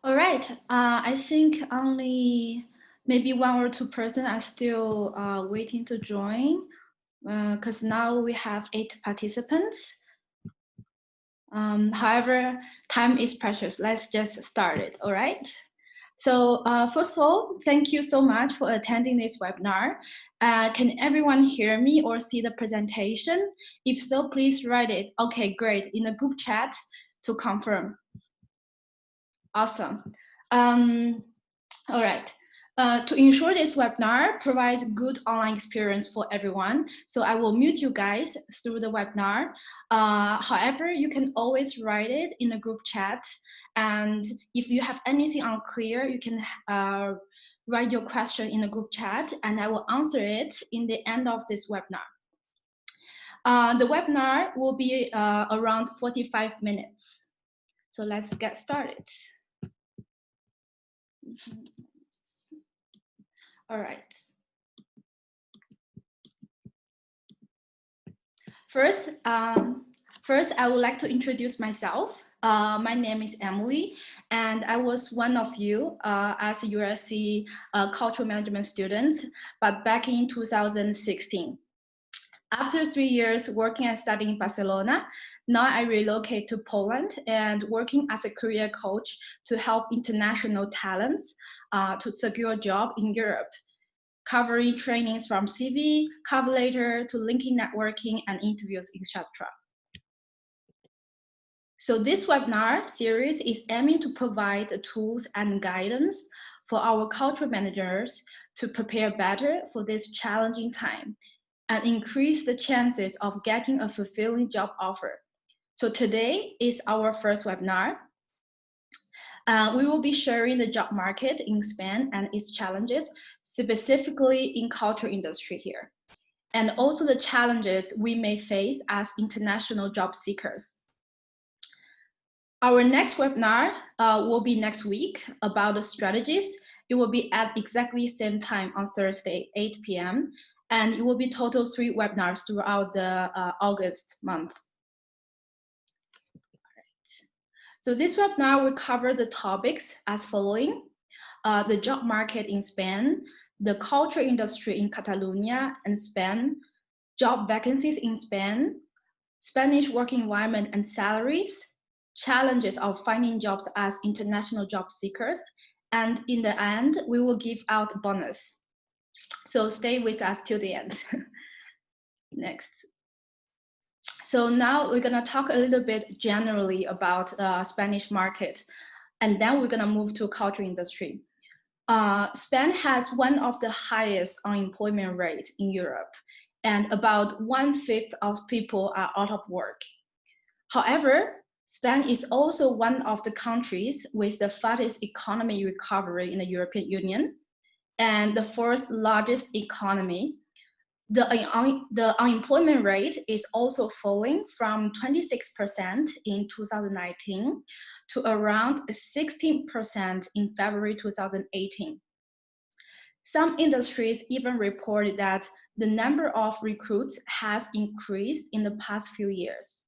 All right. I think only maybe one or two person are still waiting to join because now we have 8 participants. However, time is precious. Let's just start it. All right. So first of all, thank you so much for attending this webinar. Can everyone hear me or see the presentation? If so, please write it. Okay, great. In the group chat to confirm. Awesome. All right. To ensure this webinar provides good online experience for everyone, so I will mute you guys through the webinar. However, you can always write it in the group chat. And if you have anything unclear, you can write your question in the group chat and I will answer it in the end of this webinar. The webinar will be around 45 minutes. So let's get started. All right. First, I would like to introduce myself. My name is Emily, and I was one of you as a USC cultural management student, but back in 2016. After 3 years working and studying in Barcelona, now I relocate to Poland and working as a career coach to help international talents to secure a job in Europe, covering trainings from CV, cover letter to LinkedIn networking and interviews, etc. So this webinar series is aiming to provide the tools and guidance for our cultural managers to prepare better for this challenging time and increase the chances of getting a fulfilling job offer. So today is our first webinar. We will be sharing the job market in Spain and its challenges, specifically in culture industry here, and also the challenges we may face as international job seekers. Our next webinar will be next week about the strategies. It will be at exactly same time on Thursday, 8 p.m. And it will be total 3 webinars throughout the August month. So this webinar will cover the topics as following: the job market in Spain, the culture industry in Catalonia and Spain, job vacancies in Spain, Spanish working environment and salaries, challenges of finding jobs as international job seekers, and in the end, we will give out a bonus. So stay with us till the end. Next. So now we're gonna talk a little bit generally about Spanish market, and then we're gonna move to culture industry. Spain has one of the highest unemployment rates in Europe, and about 1/5 of people are out of work. However, Spain is also one of the countries with the fastest economic recovery in the European Union and the fourth largest economy. The unemployment rate is also falling from 26% in 2019 to around 16% in February 2018. Some industries even reported that the number of recruits has increased in the past few years.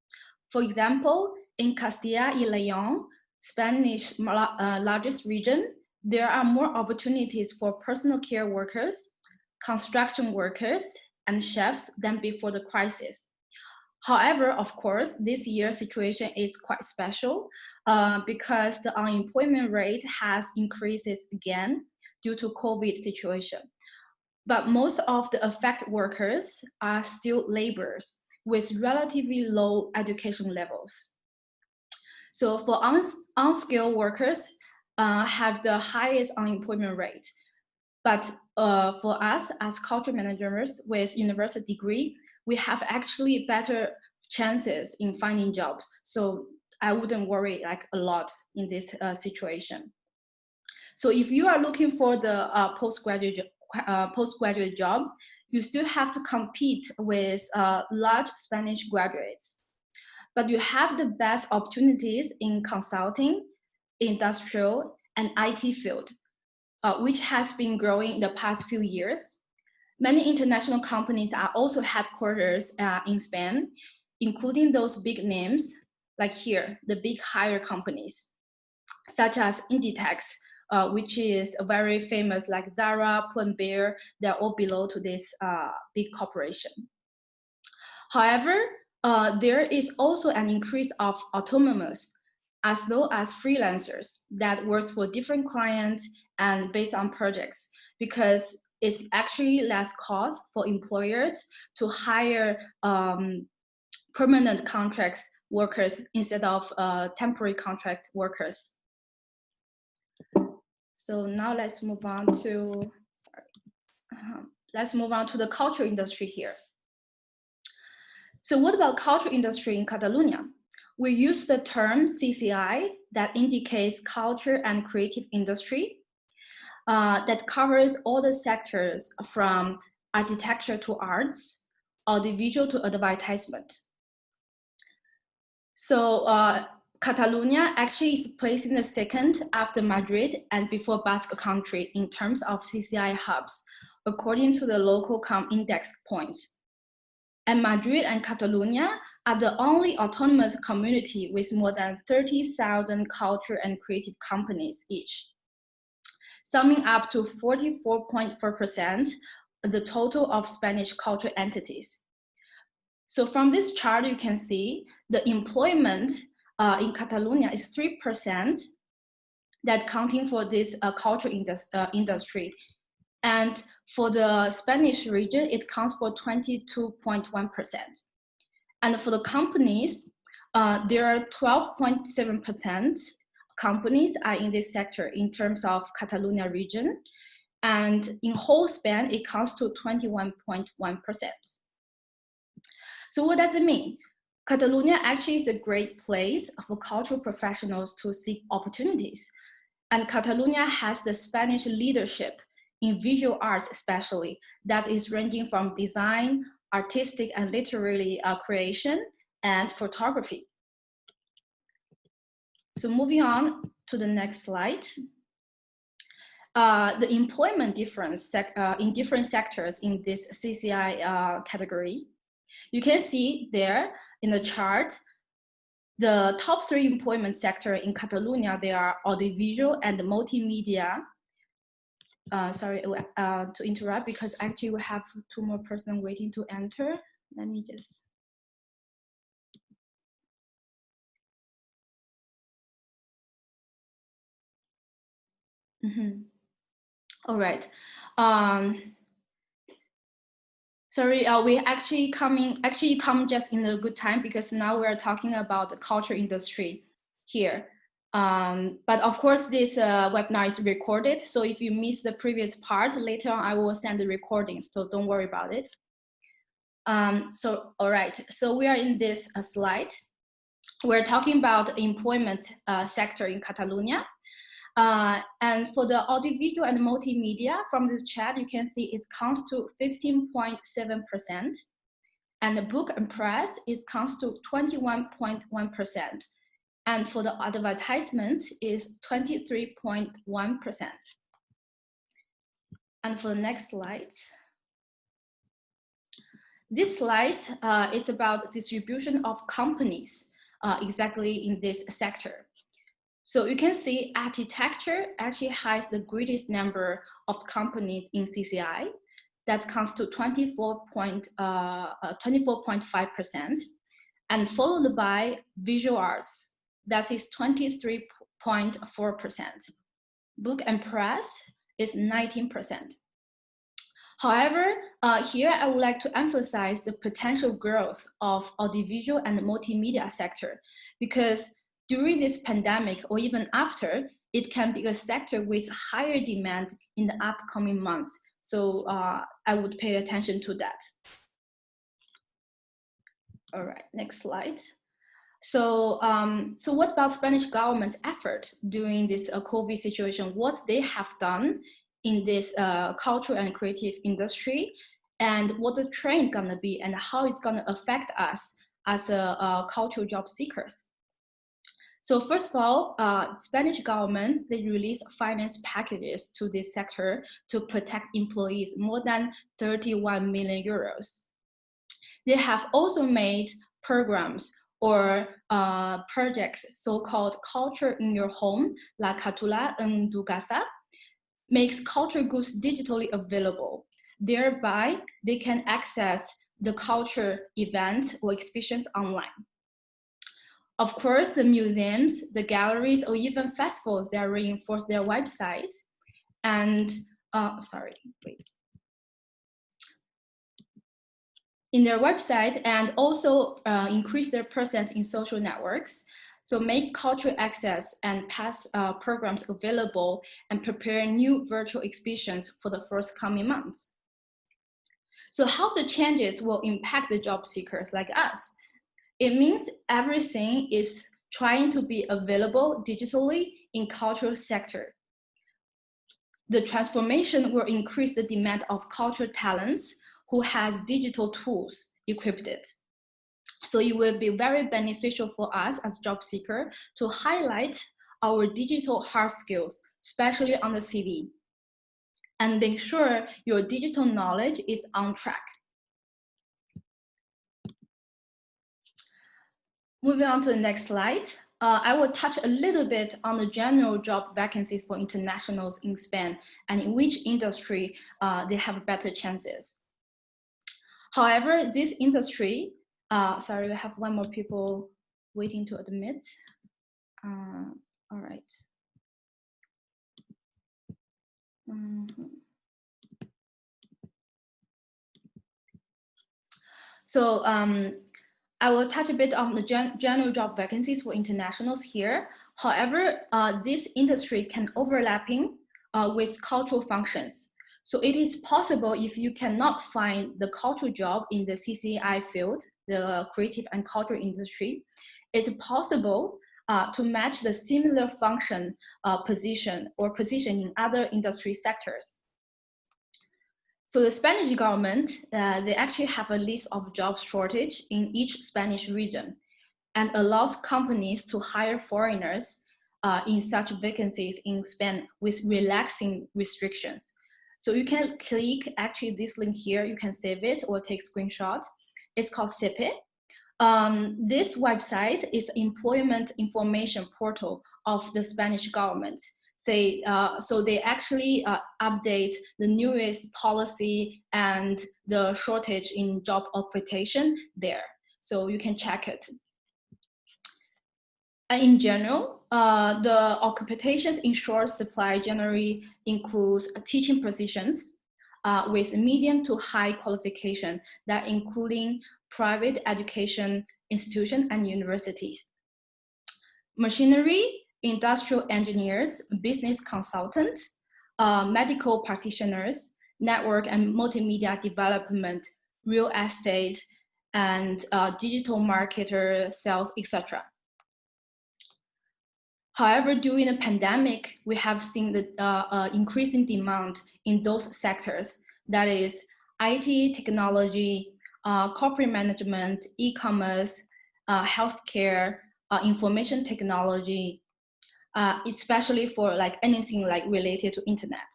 For example, in Castilla y León, Spanish largest region, there are more opportunities for personal care workers, construction workers, and chefs than before the crisis. However, of course, this year's situation is quite special because the unemployment rate has increased again due to COVID situation. But most of the affected workers are still laborers with relatively low education levels. So for unskilled workers have the highest unemployment rate. But for us as culture managers with university degree, we have actually better chances in finding jobs. So I wouldn't worry like a lot in this situation. So if you are looking for the postgraduate job, you still have to compete with large Spanish graduates. But you have the best opportunities in consulting, industrial, and IT field, which has been growing in the past few years. Many international companies are also headquarters in Spain, including those big names, like here, the big hire companies. such as Inditex, which is very famous, like Zara, Pull&Bear, they're all below to this big corporation. However, there is also an increase of autonomous as well as freelancers that works for different clients and based on projects, because it's actually less cost for employers to hire permanent contracts workers instead of temporary contract workers. So now let's move on to, let's move on to the culture industry here. So what about culture industry in Catalonia? We use the term CCI that indicates culture and creative industry that covers all the sectors from architecture to arts, audiovisual to advertisement. So Catalonia actually is placed in the second after Madrid and before Basque Country in terms of CCI hubs, according to the local index points. And Madrid and Catalonia are the only autonomous community with more than 30,000 culture and creative companies each, summing up to 44.4% the total of Spanish culture entities. So from this chart, you can see the employment in Catalonia is 3%, that counting for this culture industry. And for the Spanish region, it counts for 22.1%. And for the companies, there are 12.7% companies are in this sector in terms of Catalonia region. And in whole Spain, it counts to 21.1%. So what does it mean? Catalonia actually is a great place for cultural professionals to seek opportunities. And Catalonia has the Spanish leadership in visual arts especially, that is ranging from design, artistic and literary creation, and photography. So moving on to the next slide. The employment difference in different sectors in this CCI category. You can see there in the chart, the top 3 employment sector in Catalonia, they are audiovisual and multimedia. Sorry to interrupt, because actually we have 2 more persons waiting to enter. Let me just. All right. Sorry, we actually come just in a good time, because now we are talking about the culture industry here. But of course, this webinar is recorded. So if you miss the previous part, later on I will send the recordings, so don't worry about it. So, all right, so we are in this slide. We're talking about employment sector in Catalonia. And for the audiovisual and multimedia, from this chat, you can see it counts to 15.7%. And the book and press, it counts to 21.1%. And for the advertisement is 23.1%. And for the next slide. This slide is about distribution of companies exactly in this sector. So you can see architecture actually has the greatest number of companies in CCI. That comes to 24.5%, and followed by visual arts, that is 23.4%. Book and press is 19%. However, here I would like to emphasize the potential growth of audiovisual and multimedia sector, because during this pandemic or even after, it can be a sector with higher demand in the upcoming months. So I would pay attention to that. All right, next slide. So, so what about Spanish government's effort during this COVID situation? What they have done in this cultural and creative industry, and what the trend gonna be, and how it's gonna affect us as a cultural job seekers. So first of all, Spanish governments, they release finance packages to this sector to protect employees, more than 31 million euros. They have also made programs or projects, so-called culture in your home, La Catula en tu casa, makes culture goods digitally available. Thereby, they can access the culture events or exhibitions online. Of course, the museums, the galleries, or even festivals, they reinforce their website and, in their website, and also increase their presence in social networks. So make cultural access and past programs available and prepare new virtual exhibitions for the forthcoming months. So how the changes will impact the job seekers like us? It means everything is trying to be available digitally in cultural sector. The transformation will increase the demand of cultural talents who has digital tools equipped. So it will be very beneficial for us as job seeker to highlight our digital hard skills, especially on the CV, and make sure your digital knowledge is on track. Moving on to the next slide, I will touch a little bit on the general job vacancies for internationals in Spain and in which industry they have better chances. However, this industry, sorry, we have one more people waiting to admit. All right. So I will touch a bit on the general job vacancies for internationals here. However, this industry can overlapping with cultural functions. So it is possible if you cannot find the cultural job in the CCI field, the creative and cultural industry, it's possible to match the similar function position in other industry sectors. So the Spanish government, they actually have a list of job shortage in each Spanish region and allows companies to hire foreigners in such vacancies in Spain with relaxing restrictions. So you can click actually this link here, you can save it or take screenshot. It's called SEPE. This website is employment information portal of the Spanish government. So they actually update the newest policy and the shortage in job occupation there. So you can check it. In general, the occupations in short supply generally includes teaching positions with medium to high qualification that including private education institutions and universities. Machinery, industrial engineers, business consultants, medical practitioners, network and multimedia development, real estate, and digital marketer, sales, etc. However, during the pandemic, we have seen the increasing demand in those sectors, that is IT, technology, corporate management, e-commerce, healthcare, information technology, especially for like anything like related to internet.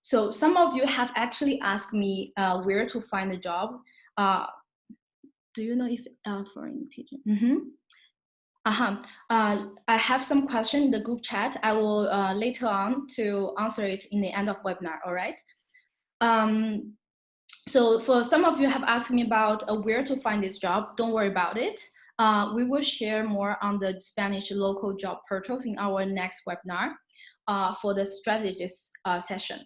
So some of you have actually asked me where to find a job. Do you know if foreign teaching? I have some question in the group chat. I will later on to answer it in the end of webinar, all right? So for some of you have asked me about where to find this job, don't worry about it. We will share more on the Spanish local job portals in our next webinar for the strategies session.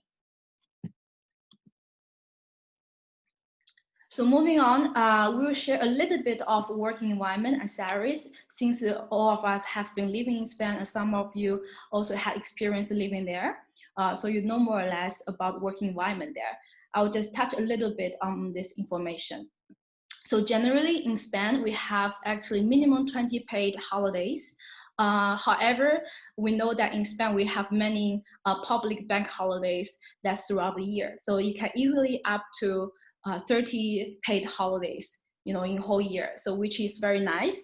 So moving on, we will share a little bit of working environment and salaries, since all of us have been living in Spain and some of you also had experience living there. So you know more or less about working environment there. I'll just touch a little bit on this information. So generally in Spain, we have actually minimum 20 paid holidays. However, we know that in Spain, we have many public bank holidays that's throughout the year. So you can easily up to 30 paid holidays, you know, in whole year. So which is very nice.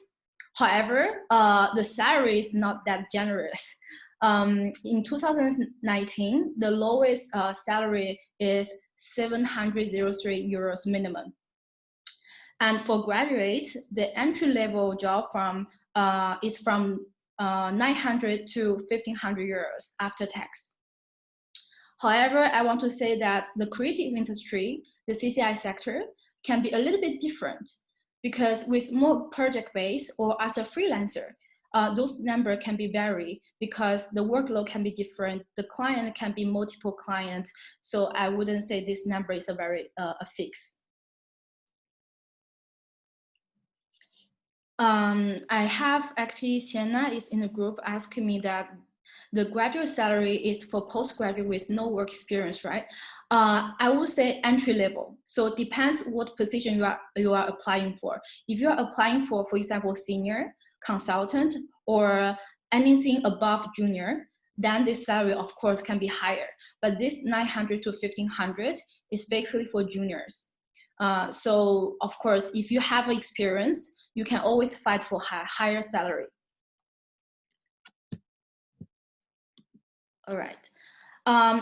However, the salary is not that generous. In 2019, the lowest salary is 703 euros minimum. And for graduates, the entry-level job is from 900 to 1,500 euros after tax. However, I want to say that the creative industry, the CCI sector, can be a little bit different because with more project-based or as a freelancer, those numbers can be vary because the workload can be different. The client can be multiple clients. So I wouldn't say this number is a very a fix. I have actually, Sienna is in the group asking me that the graduate salary is for postgraduate with no work experience, right? I would say entry level. So it depends what position you are applying for. If you are applying for example, senior, consultant, or anything above junior, then the salary of course can be higher. But this 900 to 1,500 is basically for juniors. So of course, if you have experience, you can always fight for higher salary. All right.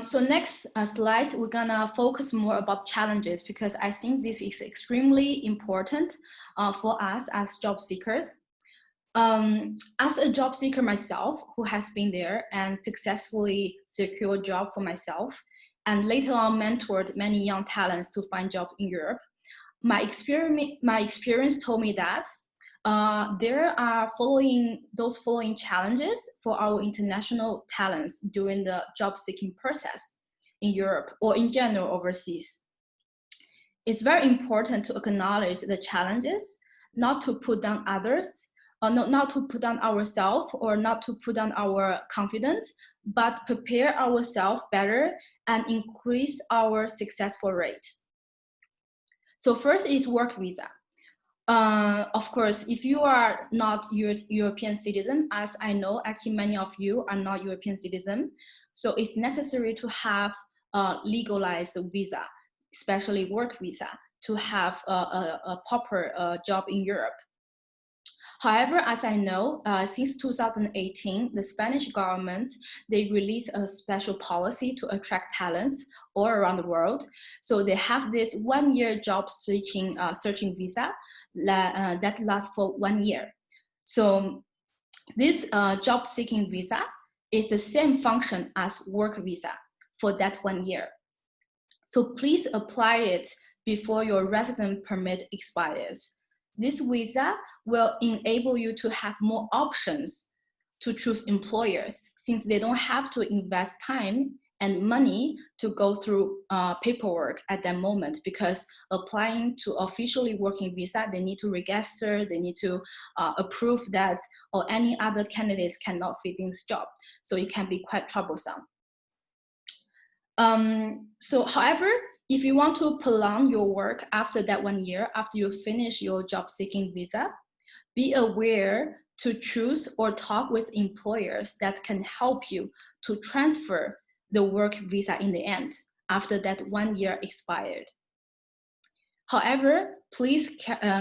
So next slide, we're gonna focus more about challenges because I think this is extremely important for us as job seekers. As a job seeker myself, who has been there and successfully secured a job for myself, and later on mentored many young talents to find jobs in Europe, my experience told me that there are those following challenges for our international talents during the job seeking process in Europe or in general overseas. It's very important to acknowledge the challenges, not to put down others, or not to put down ourselves or not to put down our confidence, but prepare ourselves better and increase our successful rate. So first is work visa. Of course, if you are not European citizen, as I know, actually many of you are not European citizen, so it's necessary to have a legalized visa, especially work visa, to have a proper job in Europe. However, as I know, since 2018, the Spanish government, they released a special policy to attract talents all around the world. So they have this 1-year job searching visa that lasts for 1 year. So this job seeking visa is the same function as work visa for that 1 year. So please apply it before your resident permit expires. This visa will enable you to have more options to choose employers since they don't have to invest time and money to go through paperwork at that moment, because applying to officially working visa, they need to register, they need to approve that, or any other candidates cannot fit in this job. So it can be quite troublesome. However, if you want to prolong your work after that 1 year, after you finish your job seeking visa, be aware to choose or talk with employers that can help you to transfer the work visa in the end after that 1 year expired. However, please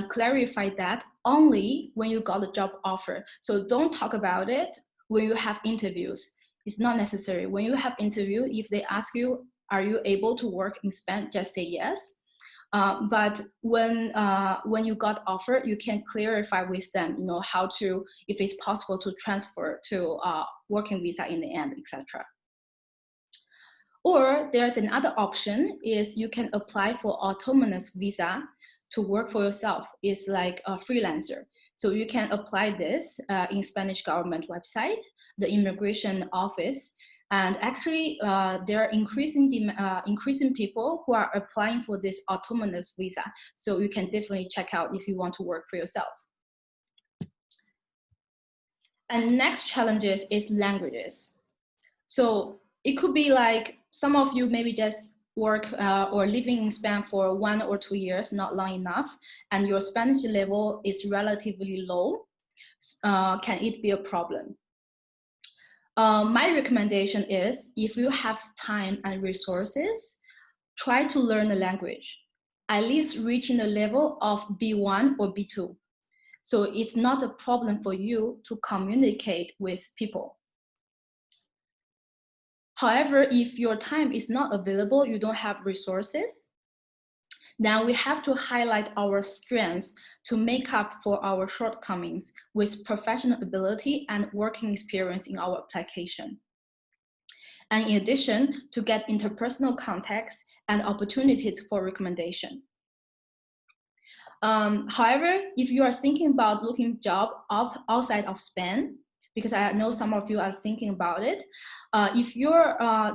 clarify that only when you got a job offer. So don't talk about it when you have interviews. It's not necessary. When you have interview, if they ask you, are you able to work in Spain, just say yes. But when you got offer, you can clarify with them, how to, if it's possible to transfer to working visa in the end, etc. Or there's another option is you can apply for autonomous visa to work for yourself. It's like a freelancer. So you can apply this in Spanish government website, the immigration office. And actually, there are increasing people who are applying for this autonomous visa. So you can definitely check out if you want to work for yourself. And next challenges is languages. So it could be like some of you maybe just work or living in Spain for 1 or 2 years, not long enough, and your Spanish level is relatively low. Can it be a problem? My recommendation is if you have time and resources, try to learn the language, at least reaching the level of B1 or B2. So it's not a problem for you to communicate with people. However, if your time is not available, you don't have resources, Then we have to highlight our strengths to make up for our shortcomings with professional ability and working experience in our application. And in addition, to get interpersonal context and opportunities for recommendation. However, if you are thinking about looking job outside of Spain, because I know some of you are thinking about it, if you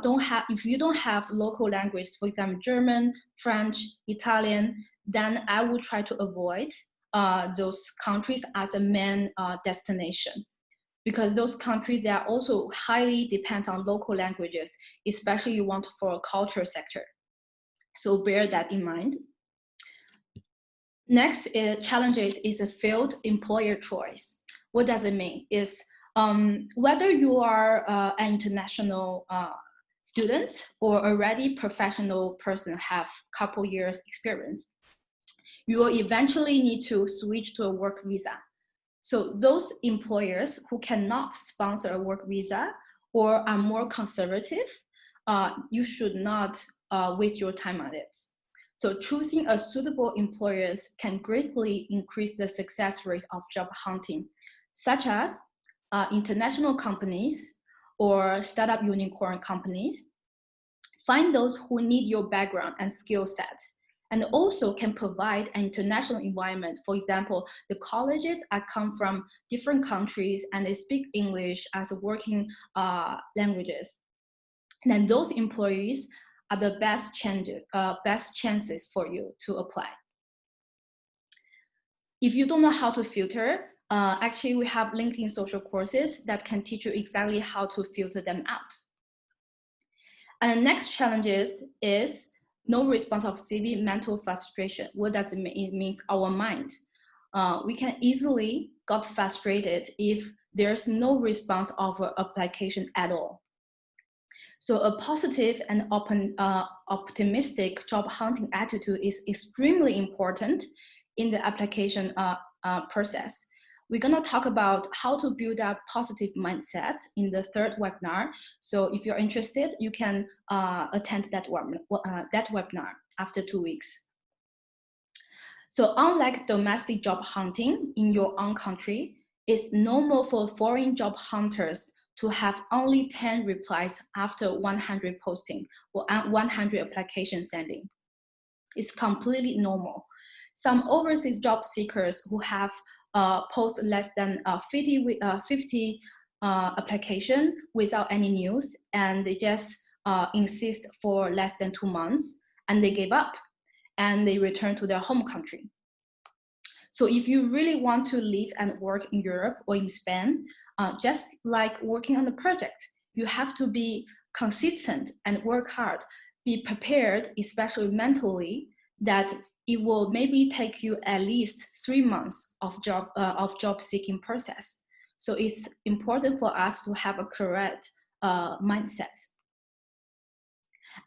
don't have local language, for example, German, French, Italian, then I would try to avoid those countries as a main destination, because those countries, they are also highly depends on local languages, especially you want for a culture sector. So bear that in mind. Next challenges is a failed employer choice. What does it mean? Is whether you are an international student or already professional person have couple years experience, you will eventually need to switch to a work visa. So those employers who cannot sponsor a work visa or are more conservative, you should not waste your time on it. So choosing a suitable employers can greatly increase the success rate of job hunting, such as international companies or startup unicorn companies. Find those who need your background and skill set, and also can provide an international environment. For example, the colleges come from different countries and they speak English as working languages. And then those employees are the best chances for you to apply. If you don't know how to filter, actually we have LinkedIn social courses that can teach you exactly how to filter them out. And the next challenge is no response of CV, mental frustration. What does it mean? It means our mind. We can easily get frustrated if there's no response of an application at all. So a positive and optimistic job hunting attitude is extremely important in the application process. We're gonna talk about how to build up positive mindset in the third webinar. So if you're interested, you can attend that webinar after 2 weeks. So unlike domestic job hunting in your own country, it's normal for foreign job hunters to have only 10 replies after 100 posting or 100 application sending. It's completely normal. Some overseas job seekers who have post less than 50 application without any news, and they just insist for less than 2 months, and they gave up and they return to their home country. So if you really want to live and work in Europe or in Spain, just like working on a project, you have to be consistent and work hard. Be prepared, especially mentally, that it will maybe take you at least 3 months of job seeking process. So it's important for us to have a correct mindset.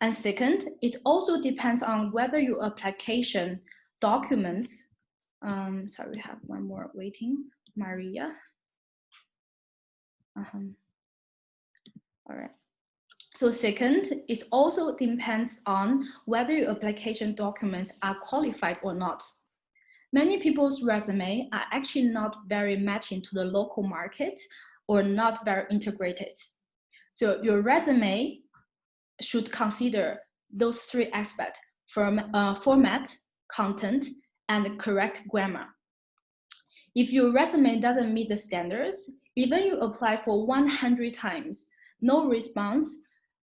And second, it also depends on whether your application documents. Sorry, we have one more waiting, Maria. All right. So second, it also depends on whether your application documents are qualified or not. Many people's resume are actually not very matching to the local market or not very integrated. So your resume should consider those 3 aspects: format, content, and correct grammar. If your resume doesn't meet the standards, even you apply for 100 times, no response,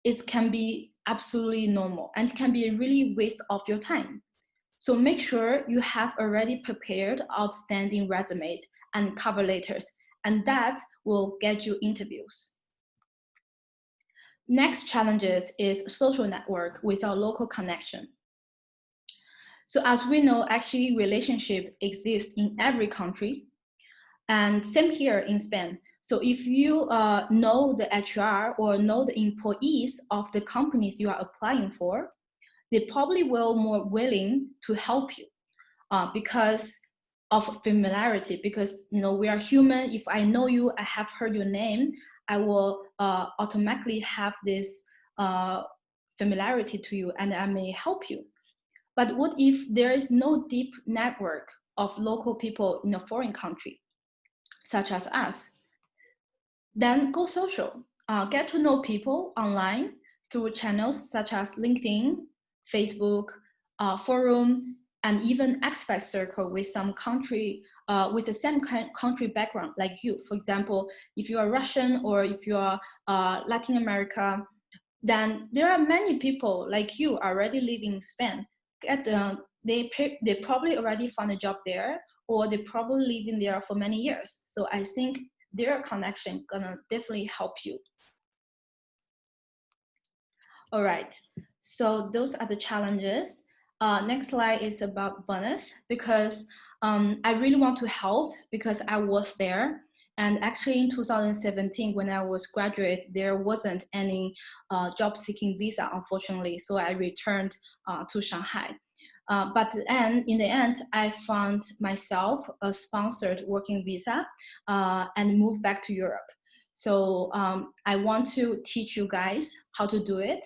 it can be absolutely normal and can be a really waste of your time. So make sure you have already prepared outstanding resumes and cover letters, and that will get you interviews. Next challenges is social network without local connection. So as we know, actually relationship exists in every country, and same here in Spain. So if you know the HR or know the employees of the companies you are applying for, they probably will more willing to help you because of familiarity, because we are human. If I know you, I have heard your name, I will automatically have this familiarity to you and I may help you. But what if there is no deep network of local people in a foreign country, such as us? Then go social. Get to know people online through channels such as LinkedIn, Facebook, forum, and even expat circle with some country with the same country background like you. For example, if you are Russian or if you are Latin America, then there are many people like you already living in Spain. They probably already found a job there, or they probably living there for many years. So I think their connection gonna definitely help you. All right, so those are the challenges. Next slide is about bonus, because I really want to help because I was there. And actually in 2017, when I was graduate, there wasn't any job seeking visa, unfortunately. So I returned to Shanghai. But then in the end, I found myself a sponsored working visa and moved back to Europe. So I want to teach you guys how to do it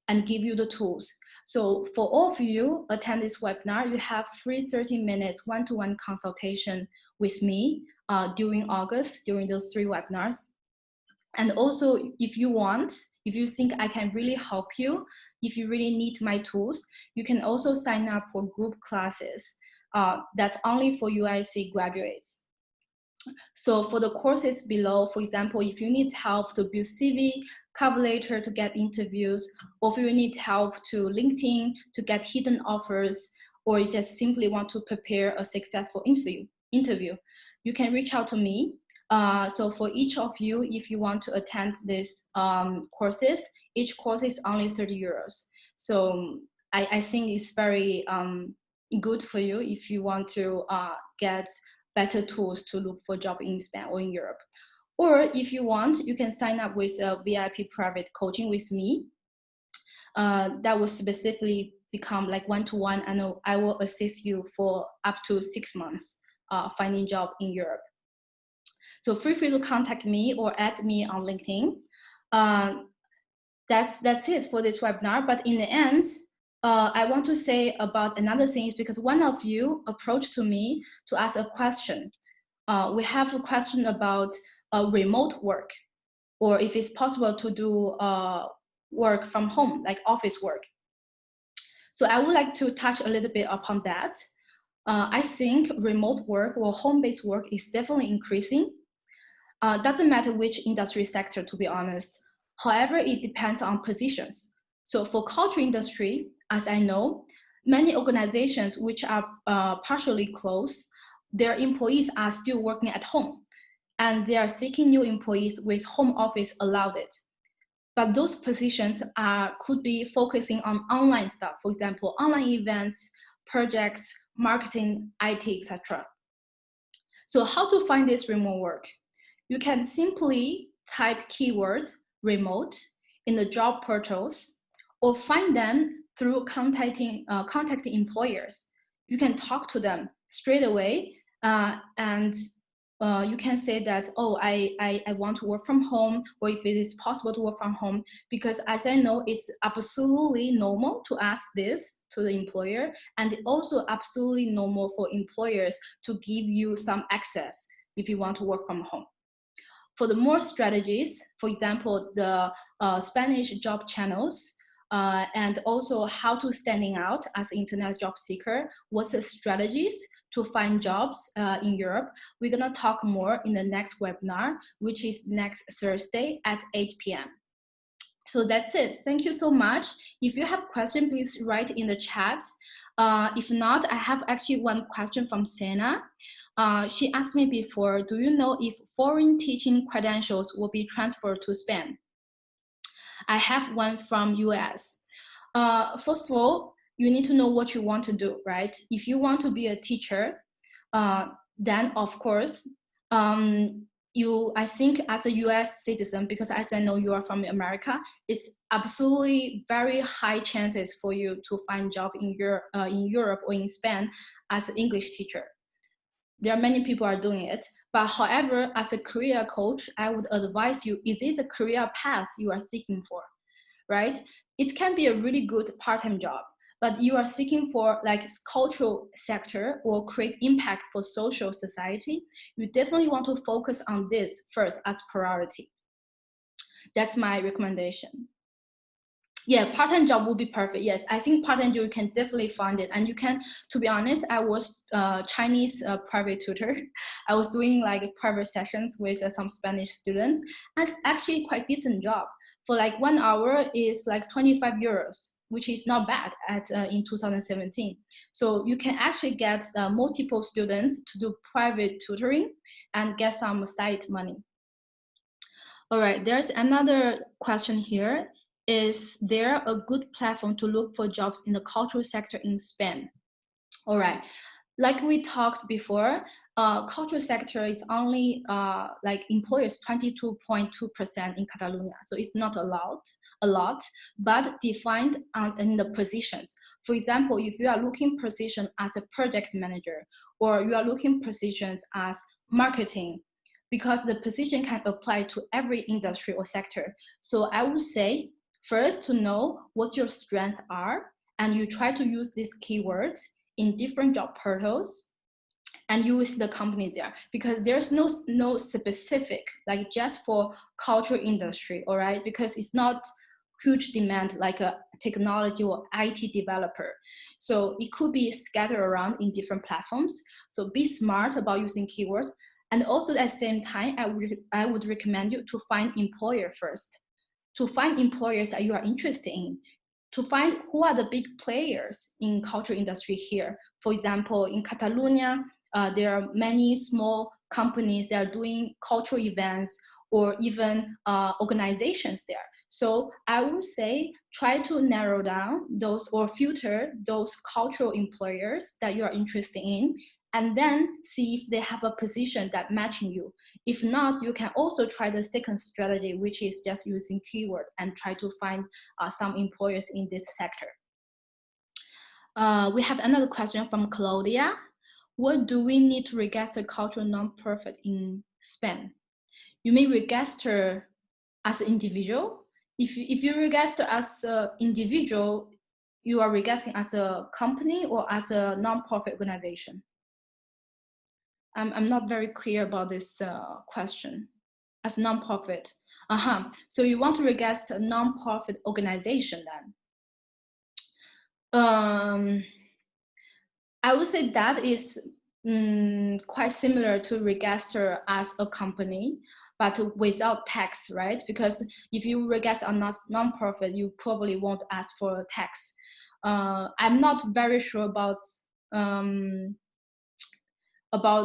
and give you the tools. So for all of you attend this webinar, you have free 30 minutes one-to-one consultation with me during August, during those 3 webinars. And also, if you want, if you think I can really help you, if you really need my tools, you can also sign up for group classes. That's only for UIC graduates. So for the courses below, for example, if you need help to build CV, cover letter to get interviews, or if you need help to LinkedIn to get hidden offers, or you just simply want to prepare a successful interview, you can reach out to me. So for each of you, if you want to attend these courses, each course is only 30 euros. So I think it's very good for you if you want to get better tools to look for job in Spain or in Europe. Or if you want, you can sign up with a VIP private coaching with me. That will specifically become like one-to-one, and I will assist you for up to 6 months finding job in Europe. So feel free to contact me or add me on LinkedIn. That's it for this webinar. But in the end, I want to say about another thing is because one of you approached to me to ask a question. We have a question about remote work, or if it's possible to do work from home, like office work. So I would like to touch a little bit upon that. I think remote work or home-based work is definitely increasing. Doesn't matter which industry sector, to be honest. However, it depends on positions. So for culture industry, as I know, many organizations which are partially closed, their employees are still working at home, and they are seeking new employees with home office allowed it. But those positions could be focusing on online stuff, for example, online events, projects, marketing, IT, etc. So how to find this remote work? You can simply type keywords remote in the job portals, or find them through contacting employers. You can talk to them straight away, and you can say that, oh, I want to work from home, or if it is possible to work from home, because as I know, it's absolutely normal to ask this to the employer, and also absolutely normal for employers to give you some access if you want to work from home. For the more strategies, for example, the Spanish job channels, and also how to standing out as an internet job seeker, what's the strategies to find jobs in Europe. We're gonna talk more in the next webinar, which is next Thursday at 8 p.m. So that's it. Thank you so much. If you have questions, please write in the chat. If not, I have actually one question from Sena. She asked me before, do you know if foreign teaching credentials will be transferred to Spain? I have one from US. First of all, you need to know what you want to do, right? If you want to be a teacher, then of course, I think as a US citizen, because as I know you are from America, it's absolutely very high chances for you to find job in Europe or in Spain as an English teacher. There are many people are doing it, but however, as a career coach, I would advise you, is this a career path you are seeking for, right? It can be a really good part-time job, but you are seeking for like cultural sector or create impact for social society, you definitely want to focus on this first as priority. That's my recommendation. Yeah, part-time job would be perfect. Yes, I think part-time job you can definitely find it. And you can, to be honest, I was Chinese private tutor. I was doing like private sessions with some Spanish students. And it's actually quite decent job. For like 1 hour is like 25 euros, which is not bad at in 2017. So you can actually get multiple students to do private tutoring and get some side money. All right, there's another question here. Is there a good platform to look for jobs in the cultural sector in Spain? All right, like we talked before, cultural sector is only like employers 22.2% in Catalonia, so it's not a lot, but defined in the positions. For example, if you are looking position as a project manager, or you are looking positions as marketing, because the position can apply to every industry or sector. So I would say first to know what your strengths are, and you try to use these keywords in different job portals and use the company there, because there's no specific like just for cultural industry, all right, because it's not huge demand like a technology or IT developer. So it could be scattered around in different platforms. So be smart about using keywords. And also at the same time, I would recommend you to find employer first, to find employers that you are interested in, to find who are the big players in culture industry here. For example, in Catalonia, there are many small companies that are doing cultural events or even organizations there. So I would say try to narrow down those or filter those cultural employers that you are interested in, and then see if they have a position that matching you. If not, you can also try the second strategy, which is just using keyword and try to find some employers in this sector. We have another question from Claudia. What do we need to register cultural nonprofit in Spain? You may register as an individual. If you register as an individual, you are registering as a company or as a nonprofit organization? I'm not very clear about this question. As nonprofit. So you want to register a nonprofit organization then? I would say that is quite similar to register as a company, but without tax, right? Because if you register a nonprofit, you probably won't ask for tax. I'm not very sure about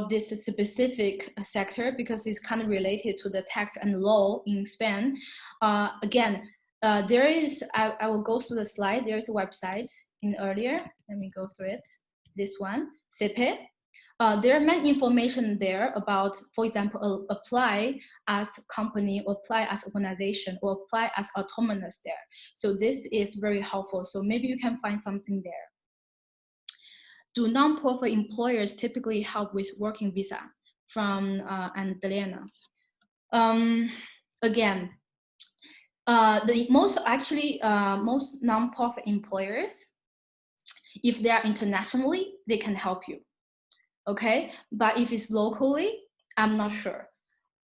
this specific sector because it's kind of related to the tax and law in Spain. Again, there is, I will go through the slide. There's a website in earlier. Let me go through it. This one, CP. There are many information there about, for example, apply as company, or apply as organization, or apply as autonomous there. So this is very helpful. So maybe you can find something there. Do nonprofit employers typically help with working visa? From Andelena. Again, the most nonprofit employers, if they are internationally, they can help you. Okay, but if it's locally, I'm not sure.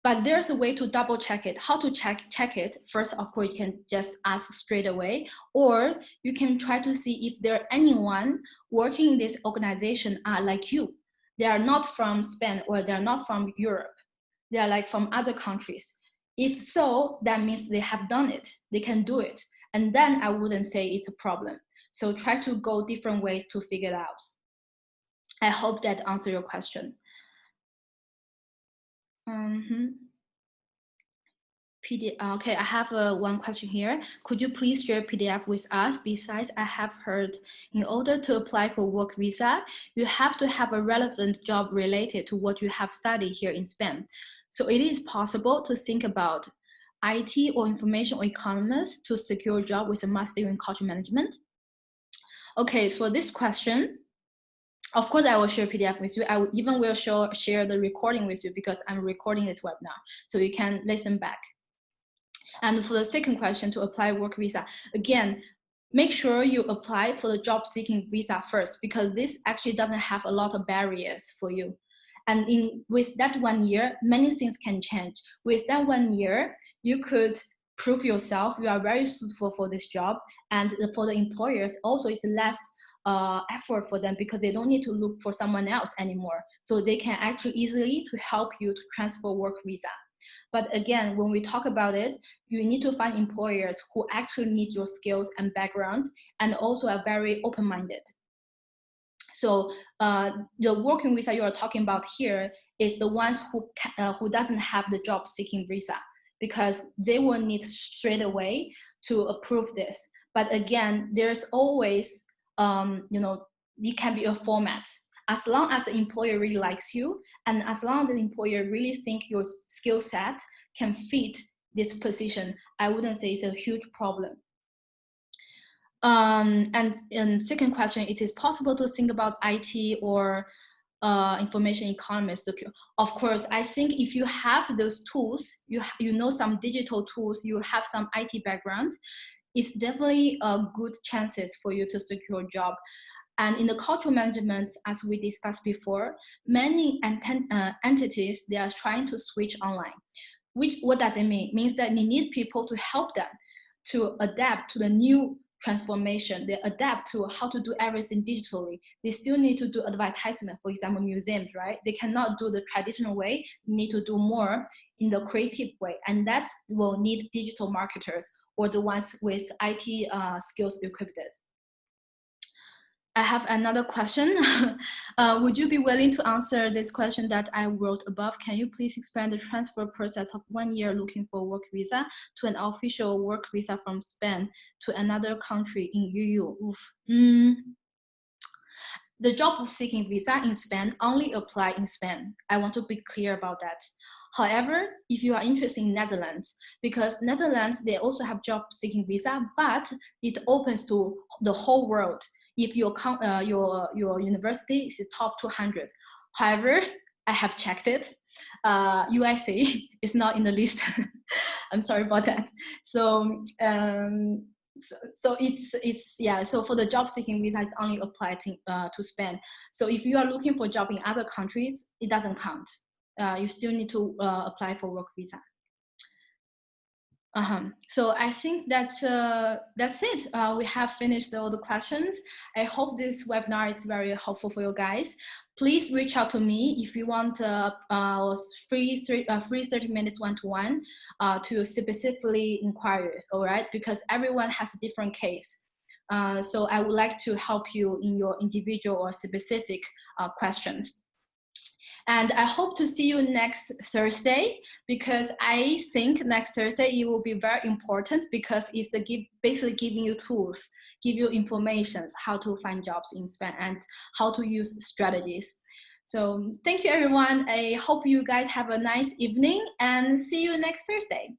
But there's a way to double check it. How to check it? First, of course, you can just ask straight away, or you can try to see if there anyone working in this organization are like you. They are not from Spain, or they are not from Europe. They are like from other countries. If so, that means they have done it. They can do it. And then I wouldn't say it's a problem. So try to go different ways to figure it out. I hope that answers your question. Okay, I have one question here. Could you please share PDF with us? Besides, I have heard in order to apply for work visa, you have to have a relevant job related to what you have studied here in Spain. So it is possible to think about IT or information or economist to secure a job with a master in cultural management. Okay, so this question, of course, I will share PDF with you. I will share the recording with you because I'm recording this webinar, so you can listen back. And for the second question, to apply work visa, again, make sure you apply for the job seeking visa first, because this actually doesn't have a lot of barriers for you. And with that 1 year, many things can change. With that 1 year, you could prove yourself you are very suitable for this job, and for the employers also it's less effort for them, because they don't need to look for someone else anymore. So they can actually easily to help you to transfer work visa. But again, when we talk about it, you need to find employers who actually need your skills and background, and also are very open-minded. So the working visa you are talking about here is the ones who doesn't have the job seeking visa, because they will need straight away to approve this. But again, there's always, it can be a format. As long as the employer really likes you, and as long as the employer really think your skill set can fit this position, I wouldn't say it's a huge problem. And second question, it is possible to think about IT or information economist. Of course, I think if you have those tools, you know some digital tools, you have some IT background, it's definitely a good chances for you to secure a job. And in the cultural management, as we discussed before, many entities, they are trying to switch online. What does it mean? It means that they need people to help them to adapt to the new transformation. They adapt to how to do everything digitally. They still need to do advertisement, for example, museums, right? They cannot do the traditional way. They need to do more in the creative way. And that will need digital marketers or the ones with IT skills equipped. I have another question. Would you be willing to answer this question that I wrote above? Can you please explain the transfer process of 1 year looking for work visa to an official work visa from Spain to another country in EU? The job seeking visa in Spain only apply in Spain. I want to be clear about that. However, if you are interested in Netherlands, because Netherlands, they also have job seeking visa, but it opens to the whole world if your university is top 200. However, I have checked it. USA is not in the list. I'm sorry about that. So it's yeah. So for the job seeking visa, it's only applied to Spain. So if you are looking for a job in other countries, it doesn't count. You still need to apply for work visa. So I think that's it. We have finished all the questions. I hope this webinar is very helpful for you guys. Please reach out to me if you want free 30 minutes one-to-one to specifically inquiries, all right? Because everyone has a different case. So I would like to help you in your individual or specific questions. And I hope to see you next Thursday, because I think next Thursday it will be very important, because it's basically giving you tools, give you information how to find jobs in Spain and how to use strategies. So thank you, everyone. I hope you guys have a nice evening, and see you next Thursday.